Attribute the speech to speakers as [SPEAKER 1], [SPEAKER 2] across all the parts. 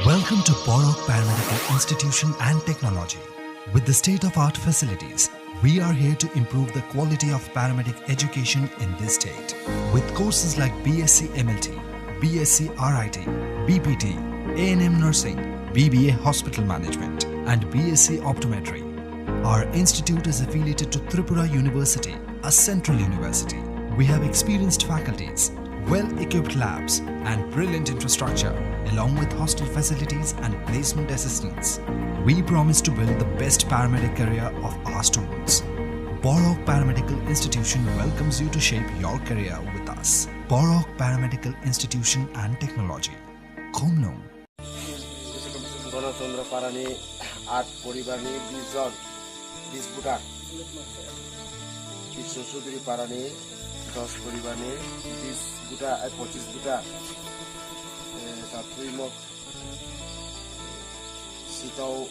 [SPEAKER 1] Welcome to KOKBOROK Paramedical Institution and Technology. With the state-of-art facilities, we are here to improve the quality of paramedic education in this state. With courses like BSc MLT, BSc RIT, BPT, A&M Nursing, BBA Hospital Management, and BSc Optometry. Our institute is affiliated to TRIPURA University, a central university. We have experienced faculties, well-equipped labs, and brilliant infrastructure, along with hostel facilities and placement assistance. We promise to build the best paramedic career of our students. KOKBOROK Paramedical Institution welcomes you to shape your career with us. KOKBOROK Paramedical Institution and Technology. Khomlong.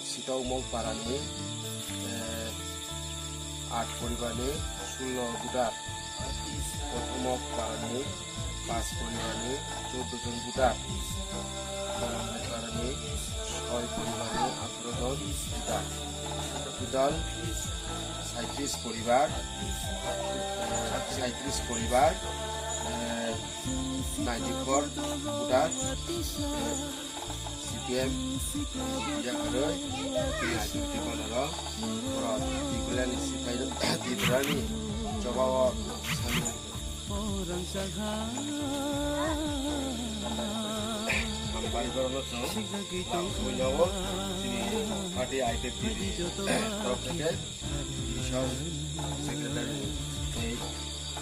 [SPEAKER 2] Sitau mok parani 8 poribane 16 budak Kotomok parani 5 poribane 14 John budak Bana parani 6 poribane 18 John budak total 37 poribar 94 budak CPM yang ada di Bana orang di bulan ini di berani coba sampai berapa langsung nyawa sini ada Ipft terus saja Bishop Secretary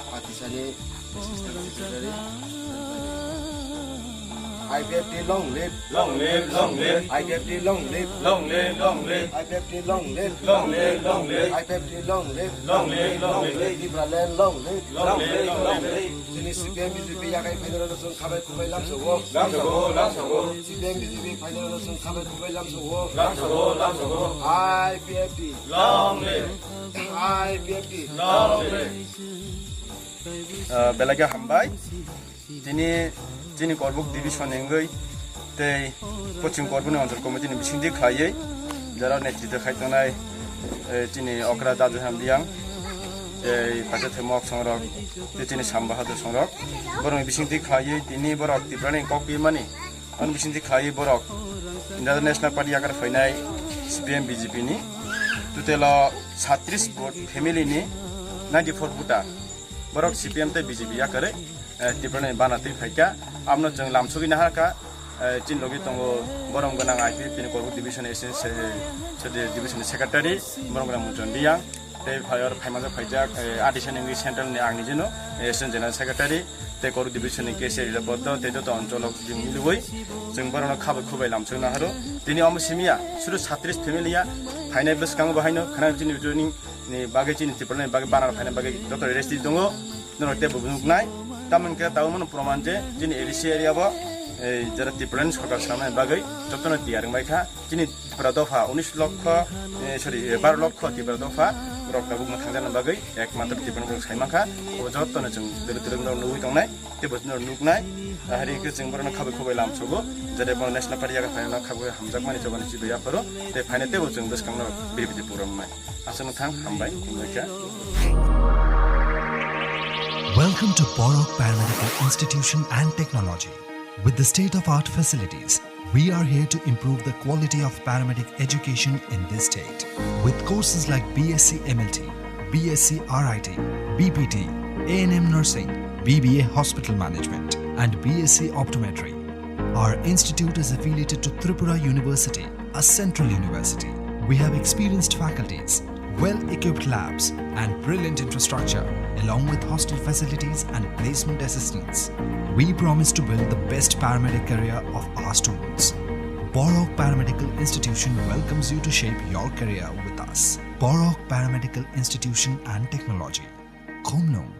[SPEAKER 2] Patisani Assistant Secretary Ipft long live Ipft long live Ipft long live Ipft long live di Bralan long live sini CPM BJP yang ay final na sun khabay kubay lam suwo CPM BJP final na sun khabay kubay lam suwo Ipft long live Ipft long live
[SPEAKER 3] belaga hambai Jini Karbok division engai tei coaching korbune antar committee ni bising dik khayai jara netrito khaitanai jini okra dadu hamdiang pada themok songrok jini sambahadur songrok borong bising dik khayai tini borok tiprane KOKPIN mani an bising dik khayai borok Indian National Party akar fainai CPM BJP ni tutela 36 vote family ni 94 buta borok CPM te BJP akare Tiprane Bana te faika amno jeng lamsugi naharka jin logi tongo borong ganang Ipft ni Karbok division division secretary borong ganang mujondiang te fire phaimaja phaijak addition english central ni angni jeno assistant general secretary te Karbok division ni kese report te to oncolok jing milugoi jeng borong khabai khubai lamsug naharo tini amsimia suru 36 family ya phainai beskang bahaino khana jini joining ni bagai jini tiprane bagai Bana phainai bagai doctor resti dongo note bubungnai Taman ke tahu mana proman je, jini edisi area ba, jara tipuran sekolah selama bagai, contohnya tiareng mereka, jini berdoa, 19 lokha, sorry, 12 lokha berdoa, berok tabung matangjan bagai, ek mata tipuran berok saya maka, obat contohnya jeng dari nunggu tangnai, tiba nungnai, hari itu jeng berana kabe lam coba, jadi bang nasional party akan final kabe hamzak mani coba nih cido ya paro, te final te jeng bes kang beri Tripura mai, asal nutang hambai, mereka.
[SPEAKER 1] Welcome to KOKBOROK Paramedical Institution and Technology. With the state-of-art facilities, we are here to improve the quality of paramedic education in this state. With courses like BSc MLT, BSc RIT, BPT, A&M Nursing, BBA Hospital Management, and BSc Optometry. Our institute is affiliated to TRIPURA University, a central university. We have experienced faculties, well-equipped labs, and brilliant infrastructure, along with hostel facilities and placement assistance. We promise to build the best paramedic career of our students. KOKBOROK Paramedical Institution welcomes you to shape your career with us. KOKBOROK Paramedical Institution and Technology. Khomlong.